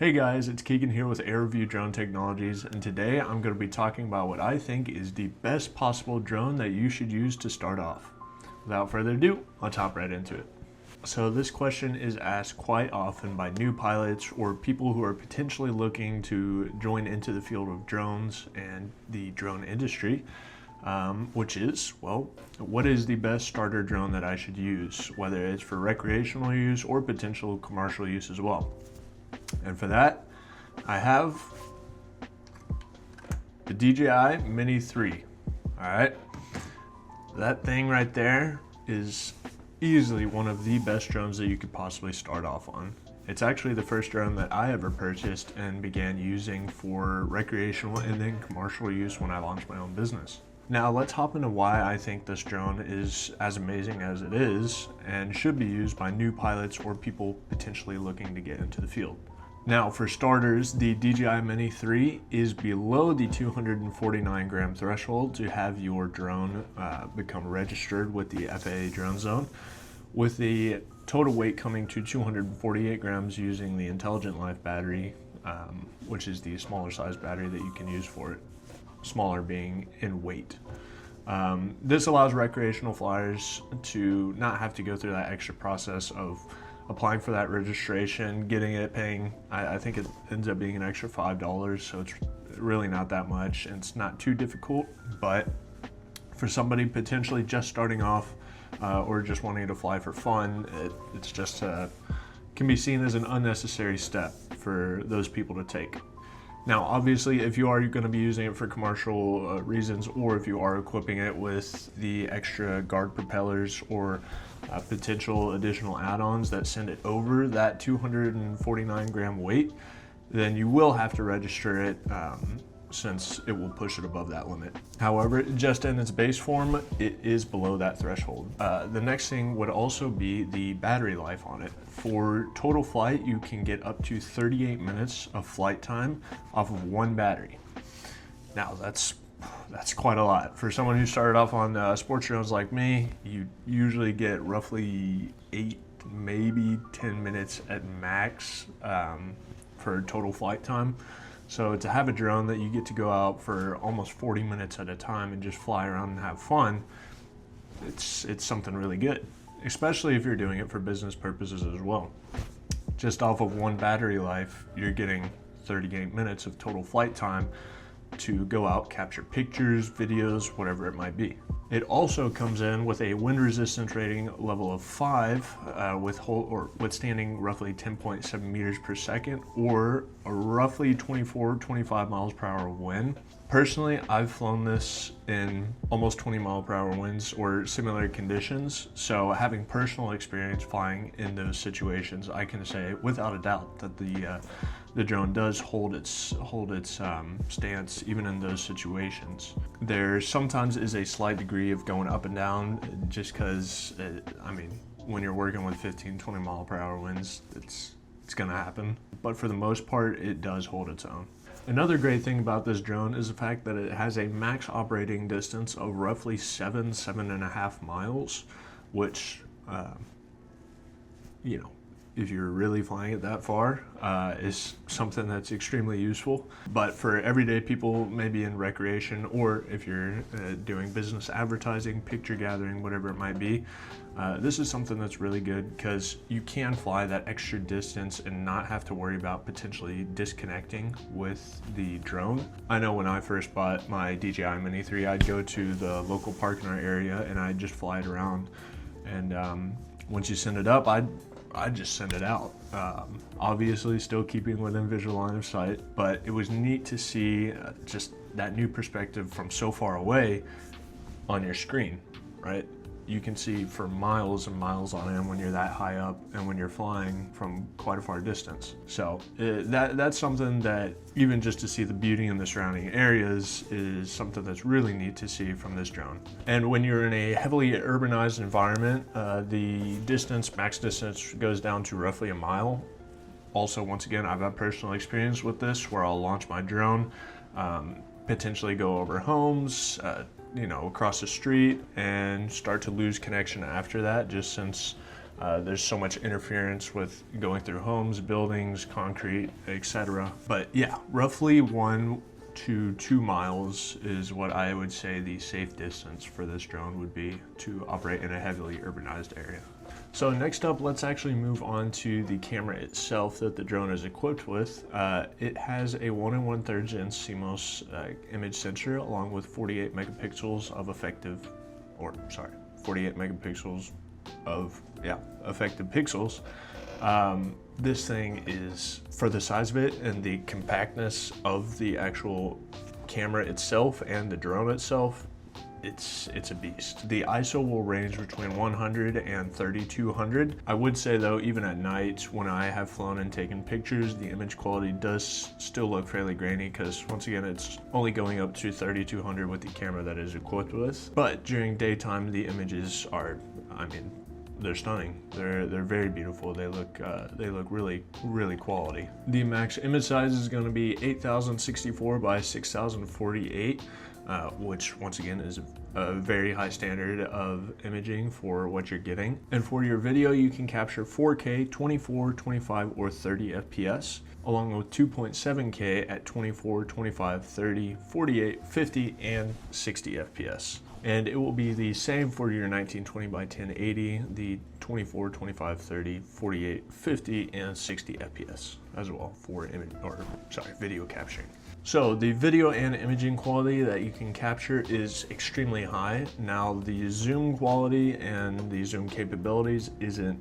Hey guys, it's Keegan here with AirView Drone Technologies, and today I'm going to be talking about what I think is the best possible drone that you should use to start off. Without further ado, let's hop right into it. So this question is asked quite often by new pilots or people who are potentially looking to join into the field of drones and the drone industry, which is, well, what is the best starter drone that I should use, whether it's for recreational use or potential commercial use as well. And for that, I have the DJI Mini 3. All right, that thing right there is easily one of the best drones that you could possibly start off on. It's actually the first drone that I ever purchased and began using for recreational and then commercial use when I launched my own business. Now let's hop into why I think this drone is as amazing as it is and should be used by new pilots or people potentially looking to get into the field. Now for starters, the DJI Mini 3 is below the 249 gram threshold to have your drone become registered with the FAA drone zone, with the total weight coming to 248 grams using the Intelligent Life battery, which is the smaller size battery that you can use for it. Smaller being in weight. This allows recreational flyers to not have to go through that extra process of applying for that registration, getting it, paying, I think it ends up being an extra $5, so it's really not that much and it's not too difficult. But for somebody potentially just starting off or just wanting to fly for fun, it's just can be seen as an unnecessary step for those people to take. Now, obviously, if you are going to be using it for commercial reasons, or if you are equipping it with the extra guard propellers or potential additional add-ons that send it over that 249 gram weight, then you will have to register it since it will push it above that limit. However, just in its base form, it is below that threshold. The next thing would also be the battery life on it. For total flight, you can get up to 38 minutes of flight time off of one battery. Now that's quite a lot. For someone who started off on sports drones like me, you usually get roughly 8, maybe 10 minutes at max for total flight time. So to have a drone that you get to go out for almost 40 minutes at a time and just fly around and have fun, it's something really good, especially if you're doing it for business purposes as well. Just off of one battery life, you're getting 38 minutes of total flight time to go out, capture pictures, videos, whatever it might be. It also comes in with a wind resistance rating level of 5 withstanding roughly 10.7 meters per second or a roughly 25 miles per hour wind. Personally, I've flown this in almost 20 mile per hour winds or similar conditions, so having personal experience flying in those situations, I can say without a doubt that the drone does hold its stance even in those situations. There sometimes is a slight degree of going up and down just because, I mean, when you're working with 15-20 mile per hour winds, it's gonna happen. But for the most part, it does hold its own. Another great thing about this drone is the fact that it has a max operating distance of roughly 7.5 miles, which, you know, if you're really flying it that far, is something that's extremely useful. But for everyday people, maybe in recreation, or if you're doing business advertising, picture gathering, whatever it might be, this is something that's really good because you can fly that extra distance and not have to worry about potentially disconnecting with the drone. I know when I first bought my DJI Mini 3, I'd go to the local park in our area and I'd just fly it around. And once you send it up, I'd just send it out. Obviously still keeping within visual line of sight, but it was neat to see just that new perspective from so far away on your screen, right? You can see for miles and miles on end when you're that high up and when you're flying from quite a far distance. So that's something that even just to see the beauty in the surrounding areas is something that's really neat to see from this drone. And when you're in a heavily urbanized environment, the max distance goes down to roughly a mile. Also, once again, I've had personal experience with this where I'll launch my drone, potentially go over homes, across the street and start to lose connection after that, just since There's so much interference with going through homes, buildings, concrete, etc. But yeah, roughly 1 to 2 miles is what I would say the safe distance for this drone would be to operate in a heavily urbanized area. So next up, let's actually move on to the camera itself that the drone is equipped with. It has a 1 1/3 inch CMOS image sensor along with 48 megapixels of effective pixels. This thing is, for the size of it and the compactness of the actual camera itself and the drone itself, it's a beast. The ISO will range between 100 and 3200. I would say though, even at night when I have flown and taken pictures, the image quality does still look fairly grainy because once again, it's only going up to 3200 with the camera that is equipped with. But during daytime, the images are, I mean, they're stunning. They're very beautiful. They look really quality. The max image size is going to be 8064 by 6048. Which once again is a very high standard of imaging for what you're getting. And for your video, you can capture 4K, 24, 25, or 30 FPS, along with 2.7K at 24, 25, 30, 48, 50, and 60 FPS. And it will be the same for your 1920 by 1080, the 24, 25, 30, 48, 50, and 60 FPS as well for video capturing. So the video and imaging quality that you can capture is extremely high. Now the zoom quality and the zoom capabilities isn't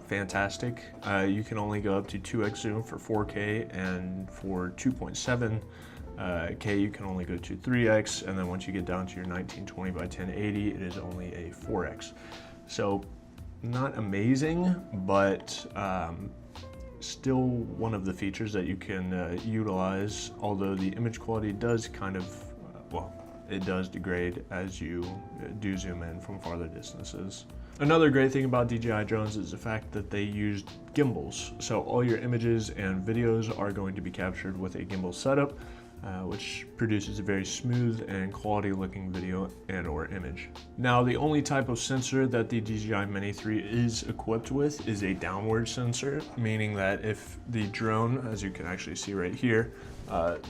fantastic. You can only go up to 2x zoom for 4K, and for 2.7K you can only go to 3x, and then once you get down to your 1920 by 1080 it is only a 4x. So not amazing, but still one of the features that you can utilize, although the image quality does kind of, it does degrade as you do zoom in from farther distances. Another great thing about DJI drones is the fact that they use gimbals. So all your images and videos are going to be captured with a gimbal setup, which produces a very smooth and quality looking video and or image. Now the only type of sensor that the DJI Mini 3 is equipped with is a downward sensor, meaning that if the drone, as you can actually see right here,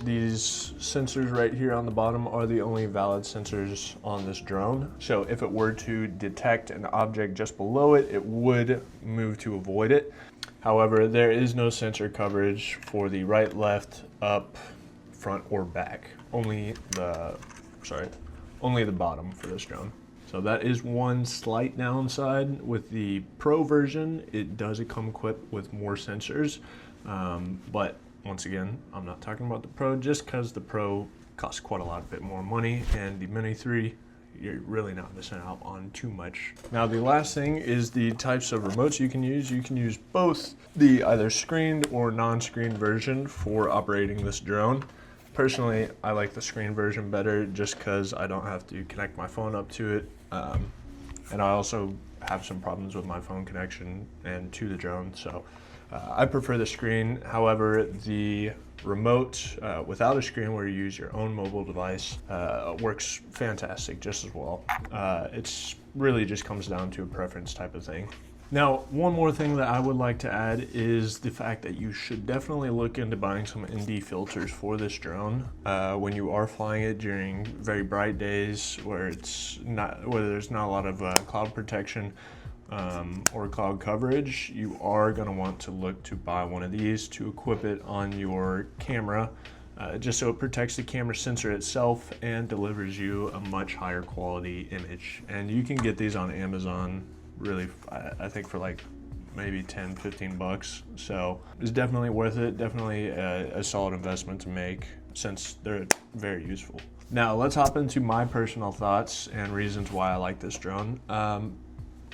these sensors right here on the bottom are the only valid sensors on this drone. So if it were to detect an object just below it, it would move to avoid it. However, there is no sensor coverage for the right, left, up, front, or back. Only the bottom for this drone. So that is one slight downside. With the Pro version, it does come equipped with more sensors, but once again, I'm not talking about the Pro just because the Pro costs quite a bit more money, and the Mini 3, you're really not missing out on too much. Now the last thing is the types of remotes you can use. You can use both the either screened or non-screened version for operating this drone. Personally, I like the screen version better just because I don't have to connect my phone up to it. And I also have some problems with my phone connection and to the drone, so I prefer the screen. However, the remote without a screen, where you use your own mobile device, works fantastic just as well. It's really just comes down to a preference type of thing. Now, one more thing that I would like to add is the fact that you should definitely look into buying some ND filters for this drone when you are flying it during very bright days where there's not a lot of cloud protection or cloud coverage. You are going to want to look to buy one of these to equip it on your camera, just so it protects the camera sensor itself and delivers you a much higher quality image. And you can get these on Amazon, really, I think for like maybe 10-15 bucks. So it's definitely worth it. Definitely a solid investment to make since they're very useful. Now let's hop into my personal thoughts and reasons why I like this drone.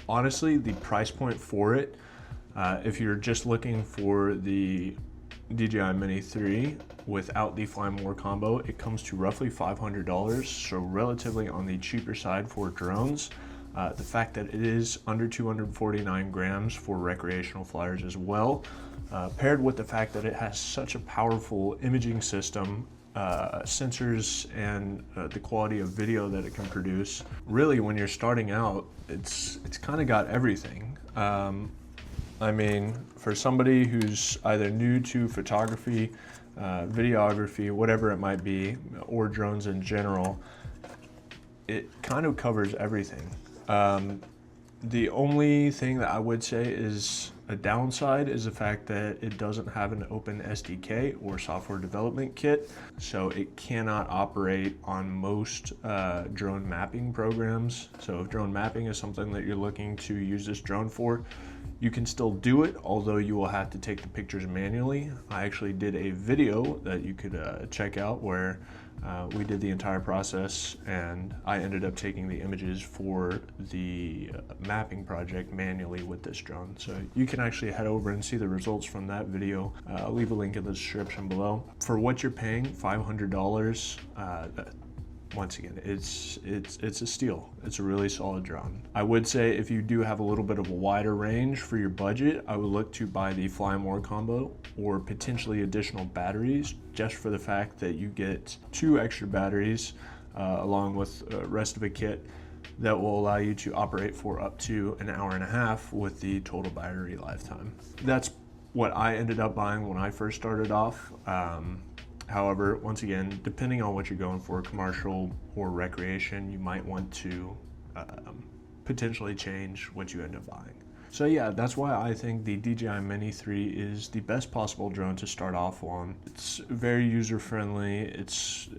Honestly, the price point for it, if you're just looking for the DJI Mini 3 without the Fly More combo, it comes to roughly $500, so relatively on the cheaper side for drones. The fact that it is under 249 grams for recreational flyers as well, paired with the fact that it has such a powerful imaging system sensors and the quality of video that it can produce. Really, when you're starting out, it's kind of got everything. I mean, for somebody who's either new to photography, videography, whatever it might be, or drones in general, it kind of covers everything. The only thing that I would say is a downside is the fact that it doesn't have an open SDK or software development kit, so it cannot operate on most drone mapping programs. So if drone mapping is something that you're looking to use this drone for, you can still do it, although you will have to take the pictures manually. I actually did a video that you could check out where we did the entire process, and I ended up taking the images for the mapping project manually with this drone. So you can actually head over and see the results from that video. I'll leave a link in the description below. For what you're paying, $500, once again, it's a steal. It's a really solid drone. I would say if you do have a little bit of a wider range for your budget, I would look to buy the Fly More combo or potentially additional batteries, just for the fact that you get 2 extra batteries along with the rest of a kit that will allow you to operate for up to an hour and a half with the total battery lifetime. That's what I ended up buying when I first started off. However, once again, depending on what you're going for, commercial or recreation, you might want to potentially change what you end up buying. So yeah, that's why I think the DJI Mini 3 is the best possible drone to start off on. It's very user-friendly. It's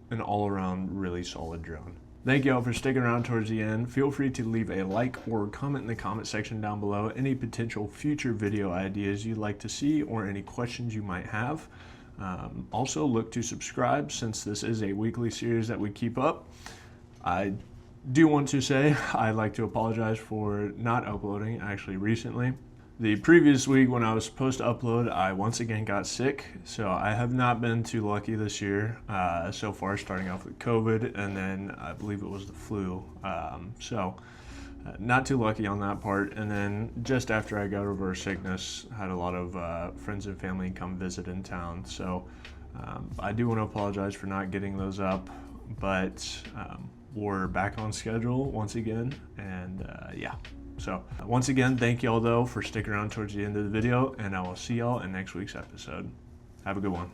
an all-around really solid drone. Thank you all for sticking around towards the end. Feel free to leave a like or comment in the comment section down below any potential future video ideas you'd like to see or any questions you might have. Also look to subscribe, since this is a weekly series that we keep up. I do want to say I'd like to apologize for not uploading actually recently. The previous week when I was supposed to upload, I once again got sick, so I have not been too lucky this year so far, starting off with COVID, and then I believe it was the flu. Not too lucky on that part. And then just after I got over sickness, I had a lot of friends and family come visit in town. So I do want to apologize for not getting those up, but we're back on schedule once again. And yeah, so once again, thank y'all though for sticking around towards the end of the video, and I will see y'all in next week's episode. Have a good one.